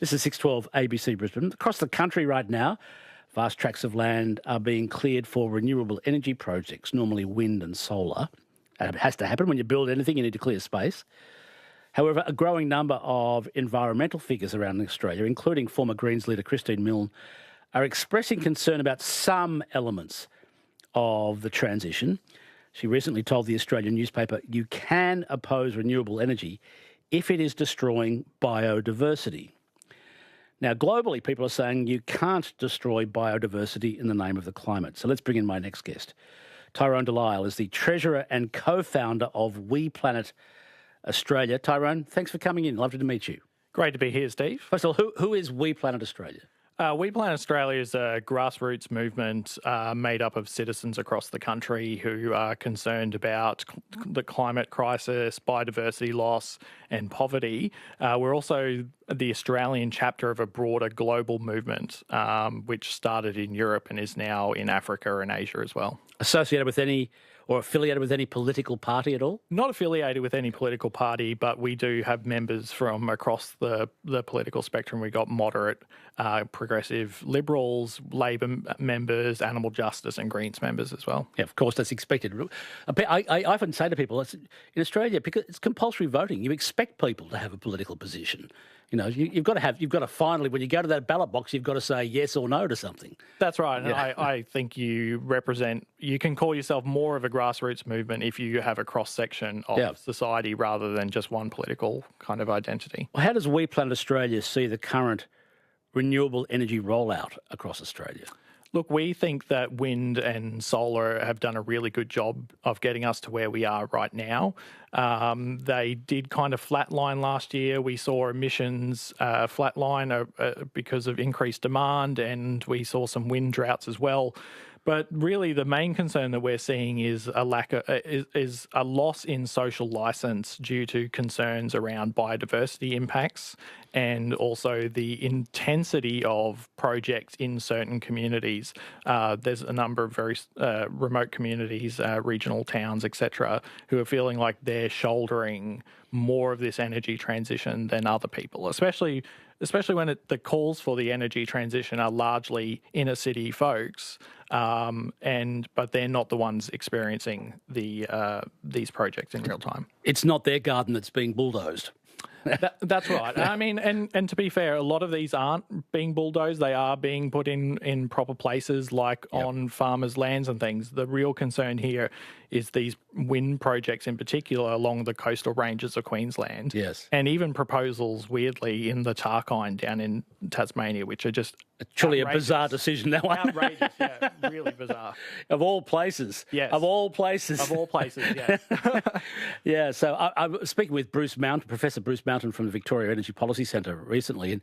This is 612 ABC Brisbane. Across the country right now, vast tracts of land are being cleared for renewable energy projects, normally wind and solar. It has to happen when you build anything, you need to clear space. However, a growing number of environmental figures around Australia, including former Greens leader Christine Milne, are expressing concern about some elements of the transition. She recently told the Australian newspaper, "You can oppose renewable energy if it is destroying biodiversity." Now, globally, people are saying you can't destroy biodiversity in the name of the climate. So let's bring in my next guest. Tyrone Delisle is the treasurer and co-founder of WePlanet Australia. Tyrone, thanks for coming in. Lovely to meet you. Great to be here, Steve. First of all, who is WePlanet Australia? WePlanet Australia is a grassroots movement made up of citizens across the country who are concerned about the climate crisis, biodiversity loss and poverty. We're also the Australian chapter of a broader global movement which started in Europe and is now in Africa and Asia as well. Associated with any or affiliated with any political party at all? Not affiliated with any political party, but we do have members from across the political spectrum. We've got moderate, progressive Liberals, Labor members, Animal Justice and Greens members as well. Yeah, of course, that's expected. I often say to people, in Australia, because it's compulsory voting, you expect people to have a political position. You know, you've got to finally, when you go to that ballot box, you've got to say yes or no to something. That's right. And Yeah. I think you can call yourself more of a grassroots movement if you have a cross-section of society rather than just one political kind of identity. Well, how does WePlanet Australia see the current renewable energy rollout across Australia? Look, we think that wind and solar have done a really good job of getting us to where we are right now. They did kind of flatline last year. We saw emissions flatline because of increased demand, and we saw some wind droughts as well. But really, the main concern that we're seeing is a loss in social license due to concerns around biodiversity impacts and also the intensity of projects in certain communities. There's a number of very remote communities, regional towns, etc., who are feeling like they're shouldering more of this energy transition than other people, especially when the calls for the energy transition are largely inner city folks, but they're not the ones experiencing these projects in real time. It's not their garden that's being bulldozed. That's right. I mean, and to be fair, a lot of these aren't being bulldozed. They are being put in proper places, like on farmers' lands and things. The real concern here is these wind projects in particular along the coastal ranges of Queensland. Yes. And even proposals, weirdly, in the Tarkine down in Tasmania, which are just truly a bizarre decision, that one. Outrageous, yeah, really bizarre. Of all places. Yes. Of all places. Of all places, yes. Yeah, so I was speaking with Bruce Mountain, Professor Bruce Mountain from the Victoria Energy Policy Centre recently, and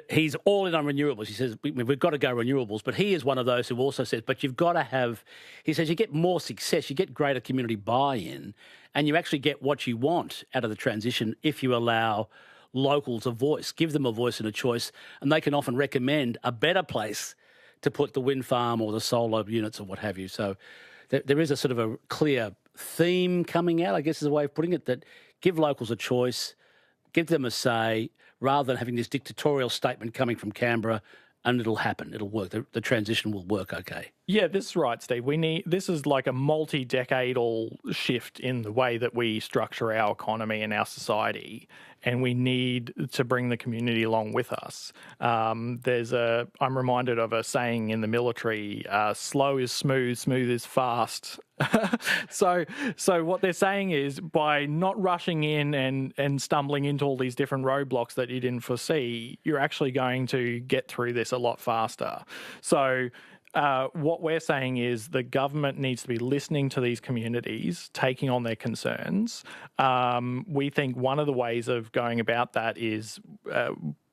he's all in on renewables. He says, we've got to go renewables, but he is one of those who also says, but you've got to have, he says, you get more success, you get greater community buy-in, and you actually get what you want out of the transition if you allow locals a voice, give them a voice and a choice, and they can often recommend a better place to put the wind farm or the solar units or what have you. So there is a sort of a clear theme coming out, I guess is a way of putting it, that give locals a choice, give them a say, rather than having this dictatorial statement coming from Canberra, and it'll happen, it'll work, the transition will work okay. Yeah, this is right, Steve. This is like a multi-decadal shift in the way that we structure our economy and our society, and we need to bring the community along with us. I'm reminded of a saying in the military, slow is smooth, smooth is fast. So what they're saying is, by not rushing in and stumbling into all these different roadblocks that you didn't foresee, you're actually going to get through this a lot faster. So what we're saying is the government needs to be listening to these communities, taking on their concerns. We think one of the ways of going about that is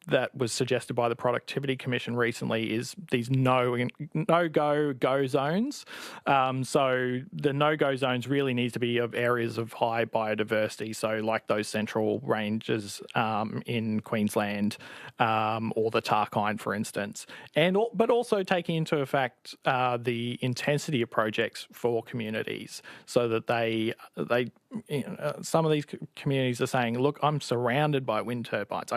that was suggested by the Productivity Commission recently is these no-go zones. So the no-go zones really need to be of areas of high biodiversity, so like those central ranges in Queensland or the Tarkine, for instance, but also taking into effect the intensity of projects for communities, so that some of these communities are saying, look, I'm surrounded by wind turbines.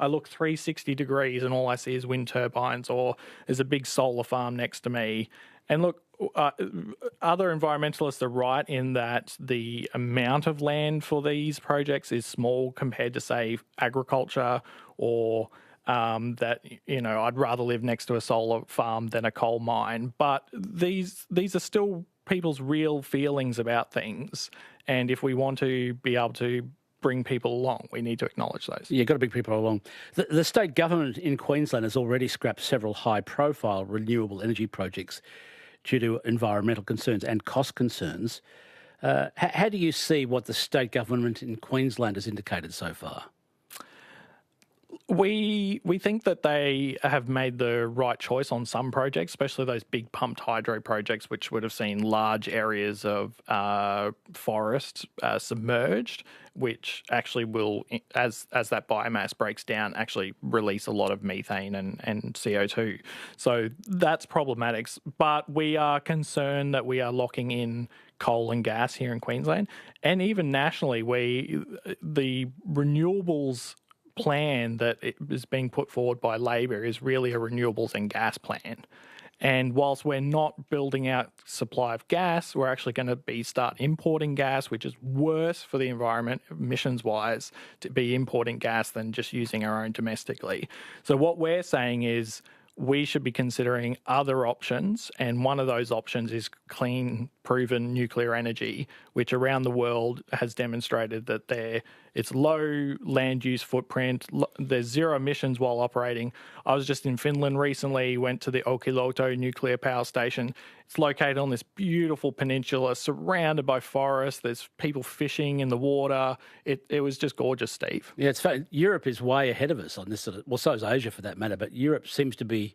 I look 360 degrees and all I see is wind turbines, or there's a big solar farm next to me. And look, other environmentalists are right in that the amount of land for these projects is small compared to, say, agriculture, or that, I'd rather live next to a solar farm than a coal mine. But these are still people's real feelings about things. And if we want to be able to bring people along, we need to acknowledge those. You've got to bring people along. The state government in Queensland has already scrapped several high-profile renewable energy projects due to environmental concerns and cost concerns. How do you see what the state government in Queensland has indicated so far? We think that they have made the right choice on some projects, especially those big pumped hydro projects, which would have seen large areas of forest submerged, which actually will, as that biomass breaks down, actually release a lot of methane and CO2. So that's problematic. But we are concerned that we are locking in coal and gas here in Queensland, and even nationally, the renewables plan that is being put forward by Labor is really a renewables and gas plan. And whilst we're not building out supply of gas, we're actually going to start importing gas, which is worse for the environment emissions-wise to be importing gas than just using our own domestically. So what we're saying is we should be considering other options, and one of those options is clean, proven nuclear energy, which around the world has demonstrated that it's low land use footprint, there's zero emissions while operating. I was just in Finland recently, went to the Olkiluoto nuclear power station. It's located on this beautiful peninsula surrounded by forests. There's people fishing in the water. It was just gorgeous, Steve. Yeah, it's funny. Europe is way ahead of us on this well, so is Asia for that matter, but Europe seems to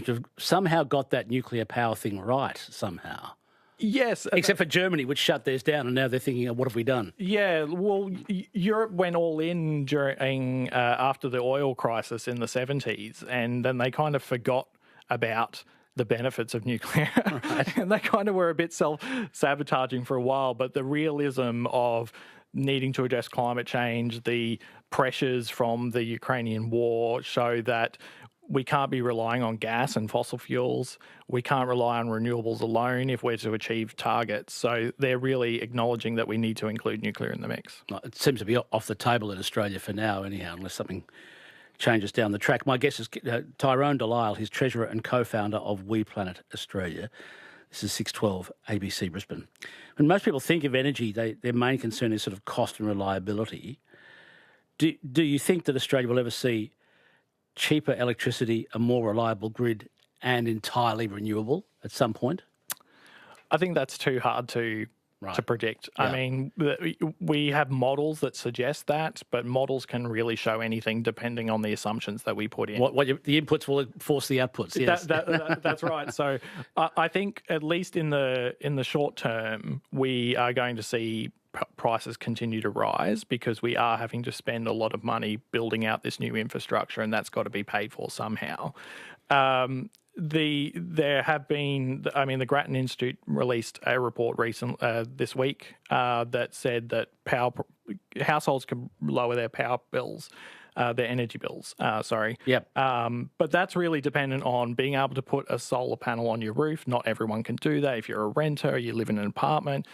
have somehow got that nuclear power thing right somehow. Yes. Except for Germany, which shut theirs down, and now they're thinking, what have we done? Yeah, well, Europe went all in during after the oil crisis in the 70s, and then they kind of forgot about the benefits of nuclear. Right. And they kind of were a bit self-sabotaging for a while, but the realism of needing to address climate change, the pressures from the Ukrainian war show that we can't be relying on gas and fossil fuels. We can't rely on renewables alone if we're to achieve targets. So they're really acknowledging that we need to include nuclear in the mix. It seems to be off the table in Australia for now, anyhow, unless something changes down the track. My guest is Tyrone Delisle, he's treasurer and co-founder of WePlanet Australia. This is 612 ABC Brisbane. When most people think of energy, their main concern is sort of cost and reliability. Do you think that Australia will ever see cheaper electricity, a more reliable grid, and entirely renewable at some point? I think that's too hard to predict. Yeah. I mean, we have models that suggest that, but models can really show anything depending on the assumptions that we put in. The inputs will force the outputs. Yes, that's right. So I think at least in the short term, we are going to see prices continue to rise because we are having to spend a lot of money building out this new infrastructure, and that's got to be paid for somehow. There have been, the Grattan Institute released a report this week that said that households can lower their power bills, their energy bills. Yep. But that's really dependent on being able to put a solar panel on your roof. Not everyone can do that. If you're a renter, or you live in an apartment,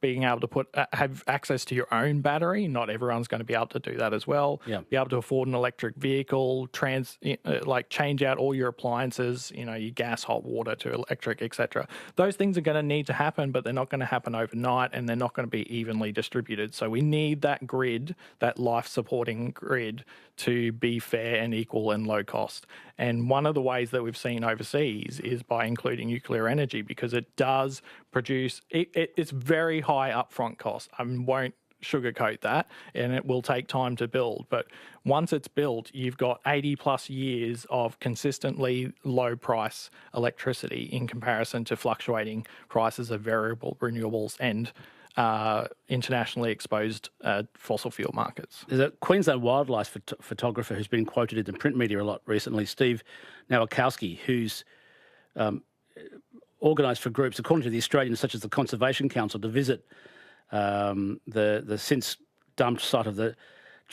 being able to have access to your own battery. Not everyone's going to be able to do that as well. Yep. Be able to afford an electric vehicle, change out all your appliances, your gas, hot water to electric, etc. Those things are going to need to happen, but they're not going to happen overnight, and they're not going to be evenly distributed. So we need that grid, that life-supporting grid, to be fair and equal and low cost. And one of the ways that we've seen overseas is by including nuclear energy, because it does produce, it's very high upfront cost. I won't sugarcoat that, and it will take time to build. But once it's built, you've got 80 plus years of consistently low price electricity in comparison to fluctuating prices of variable renewables and internationally exposed fossil fuel markets. There's a Queensland wildlife photographer who's been quoted in the print media a lot recently, Steve Nowakowski, who's organised for groups, according to the Australians, such as the Conservation Council, to visit the since dumped site of the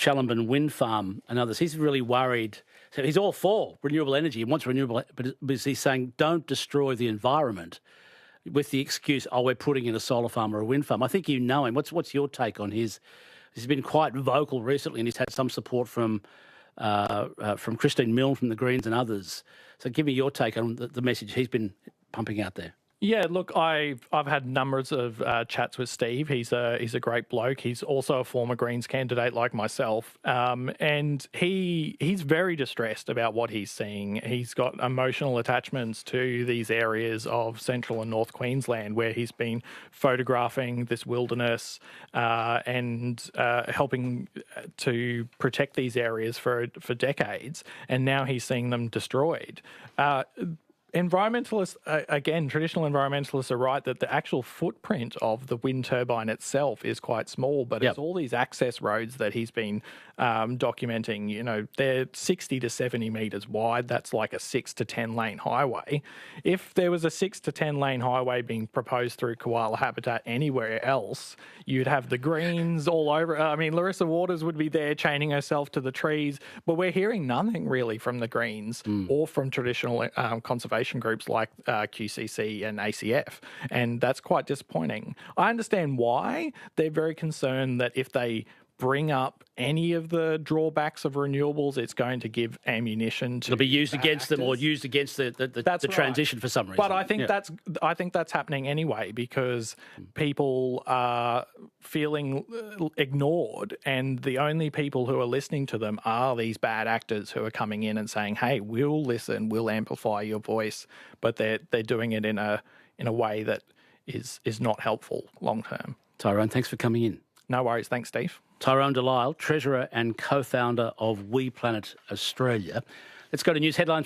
Challenban wind farm and others. He's really worried. So he's all for renewable energy. He wants renewable, but he's saying don't destroy the environment with the excuse, we're putting in a solar farm or a wind farm. I think you know him. What's your take on his? He's been quite vocal recently, and he's had some support from Christine Milne from the Greens and others. So give me your take on the message he's been pumping out there. Yeah, look, I've had numbers of chats with Steve. He's a great bloke. He's also a former Greens candidate like myself, and he's very distressed about what he's seeing. He's got emotional attachments to these areas of central and north Queensland where he's been photographing this wilderness and helping to protect these areas for decades, and now he's seeing them destroyed. Environmentalists, again, traditional environmentalists are right that the actual footprint of the wind turbine itself is quite small, but it's all these access roads that he's been documenting. You know, they're 60 to 70 metres wide. That's like a 6 to 10 lane highway. If there was a 6 to 10 lane highway being proposed through koala habitat anywhere else, you'd have the Greens all over. I mean, Larissa Waters would be there chaining herself to the trees, but we're hearing nothing really from the Greens or from traditional conservation groups like QCC and ACF, and that's quite disappointing. I understand why they're very concerned that if they bring up any of the drawbacks of renewables, it's going to give ammunition to. It'll be used against them or used against the transition for some reason. But I think that's happening anyway because people are feeling ignored, and the only people who are listening to them are these bad actors who are coming in and saying, "Hey, we'll listen, we'll amplify your voice," but they're doing it in a way that is not helpful long term. Tyrone, thanks for coming in. No worries. Thanks, Steve. Tyrone Delisle, Treasurer and co-founder of WePlanet Australia. Let's go to news headlines.